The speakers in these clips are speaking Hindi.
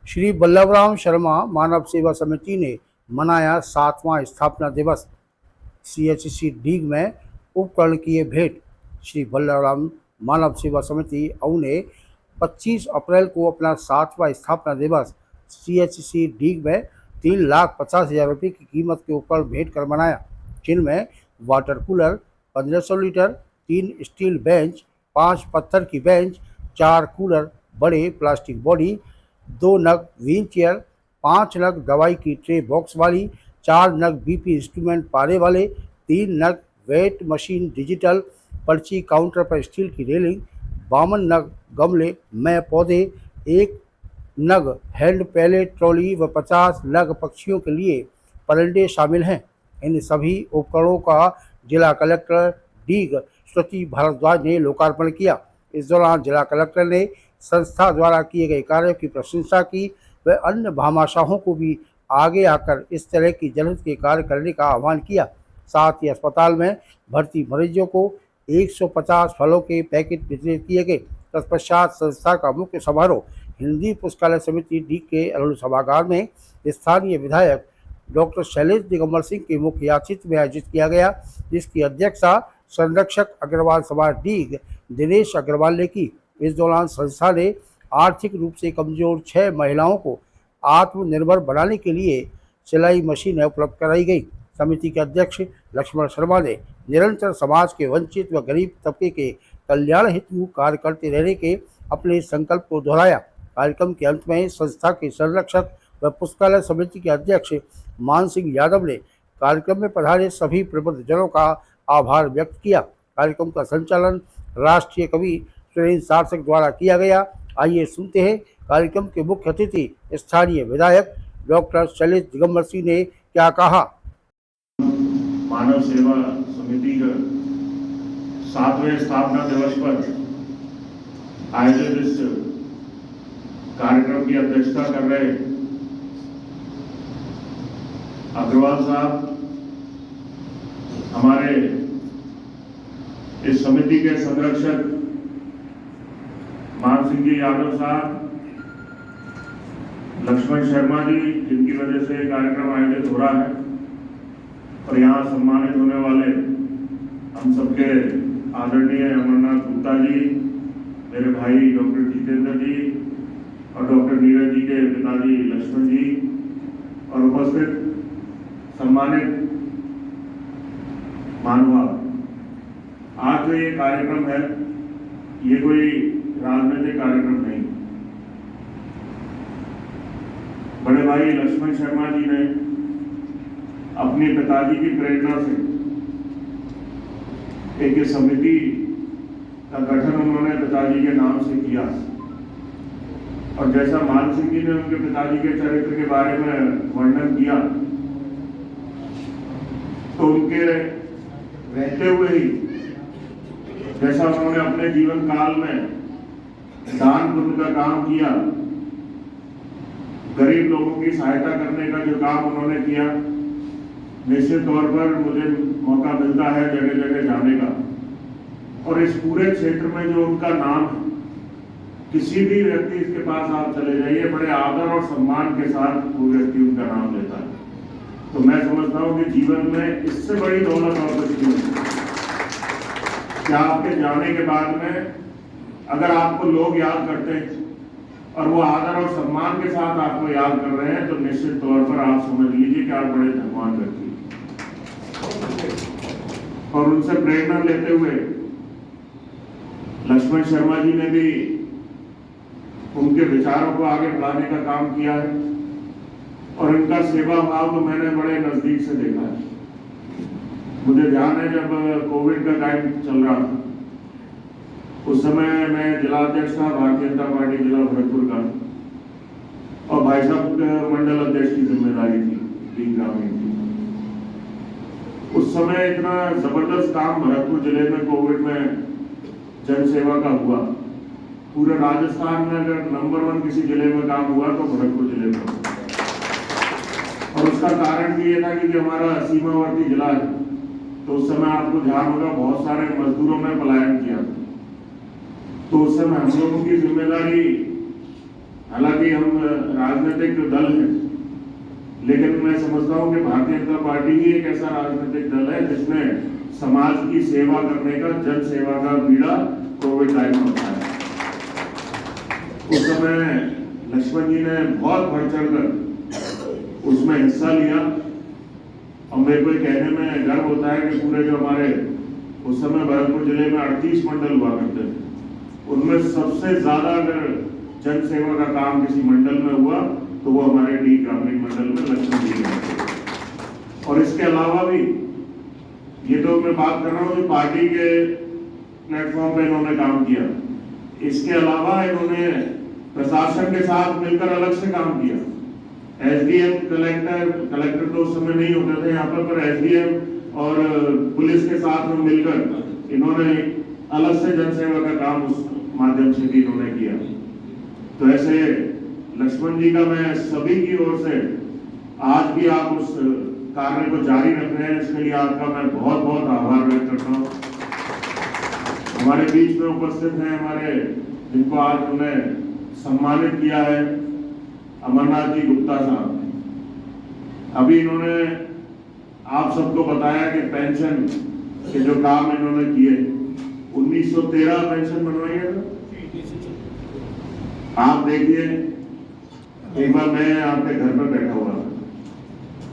श्री बल्लभराम शर्मा मानव सेवा समिति ने मनाया 7वां स्थापना दिवस। CHC डीग में उपकरण किए भेंट। श्री बल्लभराम मानव सेवा समिति अऊ ने 25 अप्रैल को अपना 7वां स्थापना दिवस CHC डीग में 3,50,000 रुपये की कीमत के उपकरण भेंट कर मनाया, जिनमें water cooler 1500 litre, 3 steel bench, 5 पत्थर की बेंच, 4 कूलर बड़े प्लास्टिक बॉडी, 2 नग व्हील चेयर, 5 नग दवाई की ट्रे बॉक्स वाली, 4 नग BP इंस्ट्रूमेंट पारे वाले, 3 नग वेट मशीन डिजिटल, पर्ची काउंटर पर स्टील की रेलिंग, 52 नग गमले में पौधे, 1 नग हैंड पैलेट ट्रॉली व 50 नग पक्षियों के लिए परिंदे शामिल हैं। इन सभी उपकरणों का जिला कलेक्टर डीग श्रुति भारद्वाज ने लोकार्पण किया। इस दौरान जिला कलेक्टर ने संस्था द्वारा किए गए कार्यों की प्रशंसा की व अन्य भामाशाहों को भी आगे आकर इस तरह की जनहित के कार्य करने का आह्वान किया। साथ ही अस्पताल में भर्ती मरीजों को 150 फलों के पैकेट वितरित किए गए। तत्पश्चात संस्था का मुख्य समारोह हिंदी पुस्तकालय समिति डी के अरुण सभागार में स्थानीय विधायक डॉक्टर शैलेश दिगंबर सिंह के मुख्य आतिथ्य में आयोजित किया गया, जिसकी अध्यक्षता संरक्षक अग्रवाल समाज डीग दिनेश अग्रवाल ने की। इस दौरान संस्था ने आर्थिक रूप से कमजोर 6 महिलाओं को आत्मनिर्भर बनाने के लिए सिलाई मशीनें उपलब्ध कराई गई। समिति के अध्यक्ष लक्ष्मण शर्मा ने निरंतर समाज के वंचित व गरीब तबके के कल्याण हेतु कार्य करते रहने के अपने संकल्प को दोहराया। कार्यक्रम के अंत में संस्था के संरक्षक व पुस्तकालय समिति के अध्यक्ष मान सिंह यादव ने कार्यक्रम में पधारे सभी प्रबुद्धजनों का आभार व्यक्त किया। कार्यक्रम का संचालन राष्ट्रीय कवि सुरेंद्र सार्थक द्वारा किया गया। आइए सुनते हैं कार्यक्रम के मुख्य अतिथि स्थानीय विधायक डॉक्टर शैलेश दिगंबर सिंह ने क्या कहा। मानव सेवा समिति का 7वें स्थापना दिवस पर आयोजित इस कार्यक्रम की अध्यक्षता कर रहे अग्रवाल साहब, हमारे इस समिति के संरक्षक मान सिंह जी यादव साहब, लक्ष्मण शर्मा जी, जिनकी वजह से कार्यक्रम आयोजित हो रहा है, और यहाँ सम्मानित होने वाले हम सबके आदरणीय अमरनाथ गुप्ता जी, मेरे भाई डॉक्टर जितेंद्र जी और डॉक्टर नीरज जी के पिताजी लक्ष्मण जी, और उपस्थित सम्मानित महानुभाव। आज जो ये कार्यक्रम है, ये कोई राजनीतिक कार्यक्रम नहीं। बड़े भाई लक्ष्मण शर्मा जी ने अपने पिताजी की प्रेरणा से एक समिति का गठन उन्होंने पिताजी के नाम से किया, और जैसा मान सिंह जी ने उनके पिताजी के चरित्र के बारे में वर्णन किया, तो उनके रहते हुए ही जैसा उन्होंने अपने जीवन काल में दान पुण्य का काम किया, गरीब लोगों की सहायता करने का जो काम उन्होंने किया, निश्चित तौर पर मुझे मौका मिलता है जगह जगह जाने का, और इस पूरे क्षेत्र में जो उनका नाम है, किसी भी व्यक्ति के पास आप चले जाइए, बड़े आदर और सम्मान के साथ वो व्यक्ति उनका नाम लेता है। तो मैं समझता हूँ कि जीवन में इससे बड़ी दौलत और कुछ नहीं है। क्या आपके जाने के बाद में अगर आपको लोग याद करते हैं और वो आदर और सम्मान के साथ आपको याद कर रहे हैं, तो निश्चित तौर पर आप समझ लीजिए कि आप बड़े धनवान व्यक्ति। और उनसे प्रेरणा लेते हुए लक्ष्मण शर्मा जी ने भी उनके विचारों को आगे बढ़ाने का काम किया है, और इनका सेवा भाव तो मैंने बड़े नजदीक से देखा है। मुझे ध्यान है जब कोविड का टाइम चल रहा था, उस समय मैं जिला अध्यक्ष था भारतीय जनता पार्टी जिला भरतपुर का, और भाई साहब मंडल अध्यक्ष की जिम्मेदारी थी ग्रामीण की। उस समय इतना जबरदस्त काम भरतपुर जिले में कोविड में जन सेवा का हुआ। पूरे राजस्थान में अगर नंबर 1 किसी जिले में काम हुआ तो भरतपुर जिले में, और उसका कारण भी ये था कि हमारा सीमावर्ती जिला है, तो उस समय आपको ध्यान होगा बहुत सारे मजदूरों ने पलायन किया। तो उस समय हम लोगों की जिम्मेदारी हालांकि हम राजनीतिक दल हैं, लेकिन मैं समझता हूं कि भारतीय जनता पार्टी ही एक ऐसा राजनीतिक दल है जिसने समाज की सेवा करने का, जन सेवा का बीड़ा कोविड टाइम में उठाया। उस समय लक्ष्मण जी ने बहुत बढ़ चढ़कर उसमें हिस्सा लिया और मेरे को कहने में गर्व होता है कि पूरे जो हमारे उस समय भरतपुर जिले में 38 मंडल हुआ करते थे, उनमें सबसे ज्यादा अगर जन सेवा का काम किसी मंडल में हुआ तो वो हमारे डी ग्रामीण मंडल में लक्ष्मण जी ने। और इसके अलावा भी ये तो मैं बात कर रहा हूँ जो पार्टी के प्लेटफॉर्म पे इन्होंने काम किया, इसके अलावा इन्होंने प्रशासन के साथ मिलकर अलग से काम किया। एसडीएम, कलेक्टर तो उस समय नहीं होते थे यहाँ पर एसडीएम और पुलिस के साथ में मिलकर इन्होंने अलग से जनसेवा का काम उस माध्यम से भी इन्होंने किया। तो ऐसे लक्ष्मण जी का मैं सभी की ओर से आज भी आप उस कार्य को जारी रख रहे हैं, इसके लिए आपका मैं बहुत बहुत आभार व्यक्त करता हूँ। हमारे बीच में उपस्थित हैं हमारे जिनको आज हमने सम्मानित किया है, अमरनाथ जी गुप्ता साहब। अभी इन्होंने आप सबको बताया कि पेंशन के जो काम इन्होंने किए, 1913 पेंशन बनवाई है। आप देखिए, एक बार मैं आपके घर पर बैठा हुआ था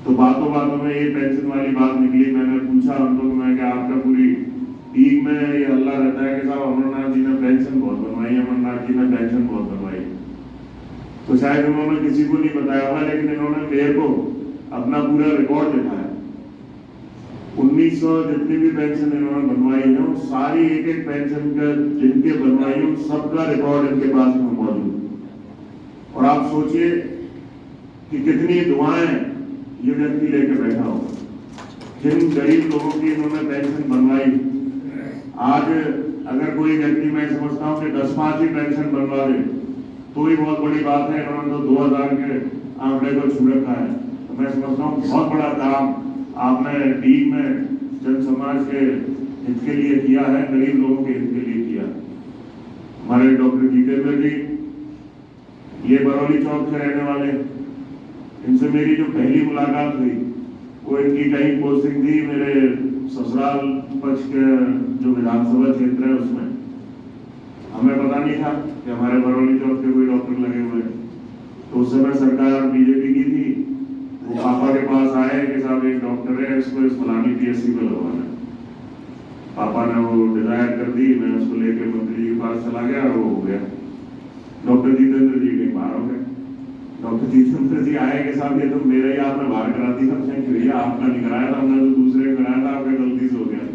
तो बातों बातों में ये पेंशन वाली बात निकली। मैंने पूछा उनको मैं कि आपका पूरी टीम में ये हल्ला रहता है कि साहब अमरनाथ जी ने पेंशन बहुत बनवाई, अमरनाथ जी ने पेंशन बहुत बनवाई। तो शायद उन्होंने किसी को नहीं बताया होगा, लेकिन इन्होंने मेरे को अपना पूरा रिकॉर्ड दिखाया। 1900 जितनी भी पेंशन इन्होंने बनवाई है, वो सारी एक एक पेंशन का जिनके बनवाई है सबका रिकॉर्ड इनके पास में मौजूद। और आप सोचिए कि कितनी दुआएं ये व्यक्ति लेके बैठा हो। जिन गरीब लोगों की इन्होंने पेंशन बनवाई, आज अगर कोई व्यक्ति, मैं समझता हूँ कि 10-5 ही पेंशन बनवा दे तो ही बहुत बड़ी बात है। इन्होंने तो 2000 के आंकड़े को छू रखा है। तो मैं समझता हूँ बहुत बड़ा काम आपने टीम में जन समाज के हित के लिए किया है, गरीब लोगों के हित के लिए किया। हमारे डॉक्टर जितेंद्र जी, ये बरौली चौक के रहने वाले, इनसे मेरी जो पहली मुलाकात हुई वो इनकी कहीं पोस्टिंग थी मेरे ससुराल पक्ष के जो विधानसभा क्षेत्र है उसमें। हमें पता नहीं था कि हमारे बरौली चौक के कोई डॉक्टर लगे हुए हैं। तो उस समय सरकार बीजेपी की थी। वो पापा के पास आए कि साहब एक डॉक्टर है, इसको इस फलानी पीएससी पे लगवाना। पापा ने वो डिजायर कर दी, मैं उसको लेकर मंत्री जी के पास चला गया और वो हो गया। डॉक्टर जितेंद्र जी कहीं बाहर हो गए। डॉक्टर जितेंद्र जी आए कि साहब ये तो मेरे ही आपने बाहर करा दी था। भैया आपका नहीं कराया था, हमने तो दूसरे को कराया था, आपका गलती से हो गया।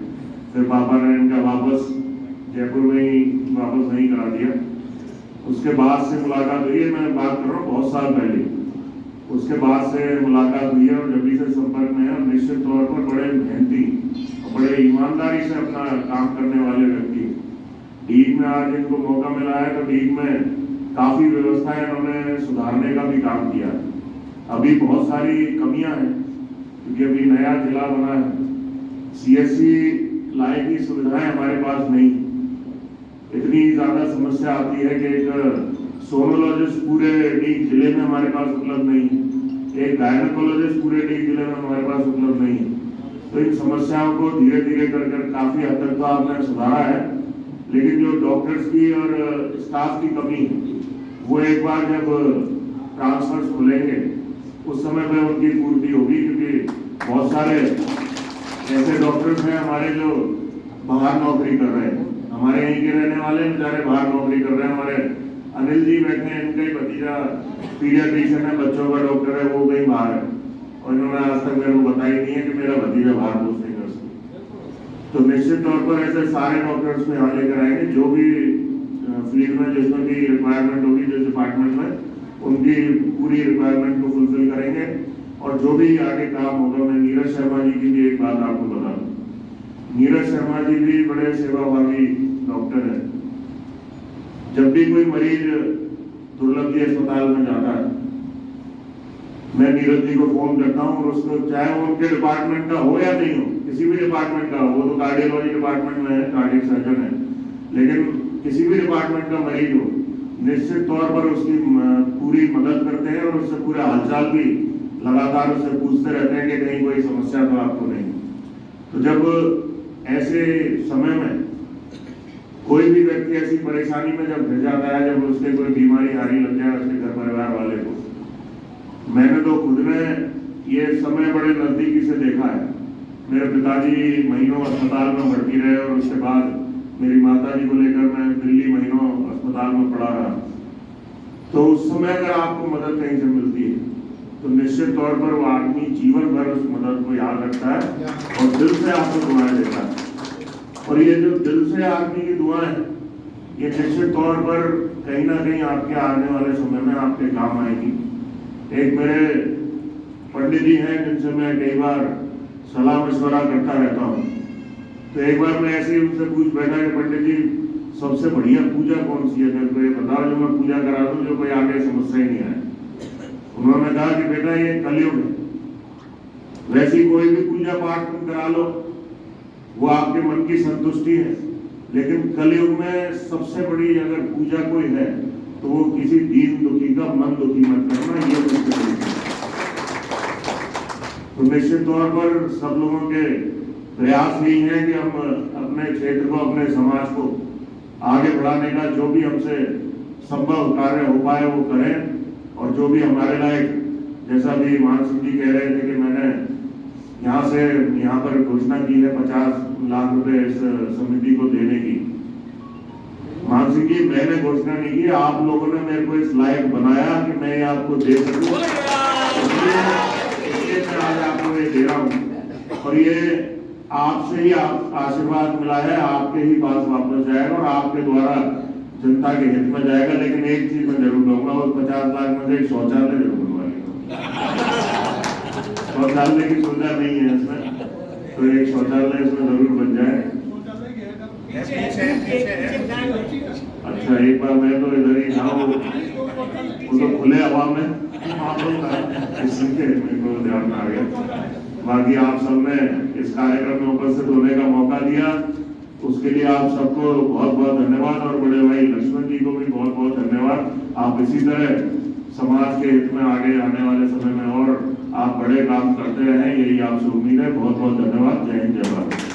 फिर पापा ने इनका वापस जयपुर में ही वापस नहीं करा दिया। उसके बाद से मुलाकात हुई है, मैं बात कर रहा हूँ बहुत साल पहले। उसके बाद से मुलाकात हुई है और जब भी से संपर्क में है। और निश्चित तौर पर बड़े मेहनती और बड़े ईमानदारी से अपना काम करने वाले व्यक्ति। डीग में आज इनको मौका मिला है तो डीग में काफी व्यवस्थाएं इन्होंने सुधारने का भी काम किया। अभी बहुत सारी कमियां हैं क्योंकि अभी नया जिला बना है। सीएससी लायक की सुविधाएं हमारे पास नहीं। इतनी ज्यादा समस्या आती है कि एक सोनोलॉजिस्ट पूरे डीग जिले में हमारे पास उपलब्ध नहीं है, एक गायनेकोलॉजिस्ट पूरे डीग जिले में हमारे पास उपलब्ध नहीं है। तो इन समस्याओं को धीरे धीरे कर काफी हद तक तो आपने सुधारा है, लेकिन जो डॉक्टर्स की और स्टाफ की कमी है वो एक बार जब ट्रांसफर्स खुलेंगे उस समय पे उनकी पूर्ति होगी। क्योंकि बहुत सारे ऐसे डॉक्टर्स हैं हमारे जो बाहर नौकरी कर रहे हैं, हमारे यहीं के रहने वाले बेचारे बाहर नौकरी कर रहे हैं। हमारे अनिल जी बैठे हैं, इनका ही भतीजा पीडियाट्रिशियन है, बच्चों का डॉक्टर है, वो कहीं बाहर है और इन्होंने आज तक मेरे को बताई नहीं है कि मेरा भतीजा बाहर पोस्टिंग है उसकी। तो निश्चित तौर पर ऐसे सारे डॉक्टर्स को यहाँ लेकर आएंगे जो भी फील्ड में जिसमें भी रिक्वायरमेंट होगी, जिस डिपार्टमेंट में, उनकी पूरी रिक्वायरमेंट को फुलफिल करेंगे। और जो भी आगे काम होगा, मैं नीरज शर्मा जी की भी एक बात आपको बता दूं। नीरज शर्मा जी भी बड़े सेवाभावी डॉक्टर है। जब भी कोई मरीज दुर्लभ जी अस्पताल में जाता है, मैं नीरज जी को फोन करता हूँ और उसको चाहे वो उनके डिपार्टमेंट का हो या नहीं हो, किसी भी डिपार्टमेंट का हो, वो तो कार्डियोलॉजी डिपार्टमेंट में है, कार्डियक सर्जन है, लेकिन किसी भी डिपार्टमेंट का मरीज हो, निश्चित तौर पर उसकी पूरी मदद करते हैं और उससे पूरे हालचाल भी लगातार उससे पूछते रहते हैं कि कहीं कोई समस्या तो आपको नहीं। तो जब ऐसे समय में कोई भी व्यक्ति ऐसी परेशानी में जब घिर जाता है, जब उसके कोई बीमारी हारी लग जाए उसके घर परिवार वाले को, मैंने तो खुद ने ये समय बड़े नजदीकी से देखा है। मेरे पिताजी महीनों अस्पताल में भर्ती रहे और उसके बाद मेरी माता जी को लेकर मैं दिल्ली महीनों अस्पताल में पड़ा रहा। तो उस समय अगर आपको मदद कहीं से मिलती है तो निश्चित तौर पर वो आदमी जीवन भर उस मदद को याद रखता है और दिल से आपको दुआएं देता है। और ये जो दिल से आदमी की दुआएं ये निश्चित तौर पर कहीं ना कहीं आपके आने वाले समय में आपके काम आएगी। एक मेरे पंडित जी हैं जिनसे मैं कई बार सलाह मशवरा करता रहता हूँ। तो एक बार मैं ऐसे ही उनसे पूछ बैठा कि पंडित जी सबसे बढ़िया पूजा कौन सी है, मेरे को ये बताओ जो मैं पूजा करा दूं जो कोई आगे समस्या ही नहीं आए। उन्होंने कहा कि बेटा ये कलयुग है, वैसी कोई भी पूजा पाठ तुम करा लो वो आपके मन की संतुष्टि है, लेकिन कलयुग में सबसे बड़ी अगर पूजा कोई है तो वो किसी दीन दुखी का मन दुखी मत करना, ये सबसे बड़ी है। तो निश्चित तौर पर सब लोगों के प्रयास यही है कि हम अपने क्षेत्र को, अपने समाज को आगे बढ़ाने का जो भी हमसे संभव कार्य हो पाए वो करें। और जो भी हमारे लायक, जैसा भी मान सिंह जी कह रहे थे कि मैंने यहाँ पर घोषणा की है 50 लाख रुपए इस समिति को देने की। मान सिंह जी मैंने घोषणा नहीं की, आप लोगों ने मेरे को इस लायक बनाया कि मैं ये आपको दे सकूं, इसलिए मैं आज आपको ये दे रहा हूँ। और ये आपसे ही आशीर्वाद मिला है, आपके ही पास वापस जाएगा और आपके द्वारा जनता के हित में जाएगा। लेकिन एक चीज मैं जरूर कहूंगा, उस 50 लाख में से एक शौचालय जरूर बनवाएगा। शौचालय की सुविधा नहीं है इसमें, तो एक शौचालय इसमें जरूर बन जाए। अच्छा एक बार मैं तो इधर ही था, वो तो खुले हवा में इसलिए मेरे को ध्यान में आ गया। बाकी आप सबने इस कार्यक्रम में उपस्थित होने का मौका दिया, उसके लिए आप सबको बहुत बहुत धन्यवाद। और बड़े भाई लक्ष्मण जी को भी बहुत बहुत धन्यवाद। आप इसी तरह समाज के हित में आगे आने वाले समय में और आप बड़े काम करते रहें, यही आपसे उम्मीद है। बहुत बहुत धन्यवाद। जय हिंद, जय भारत।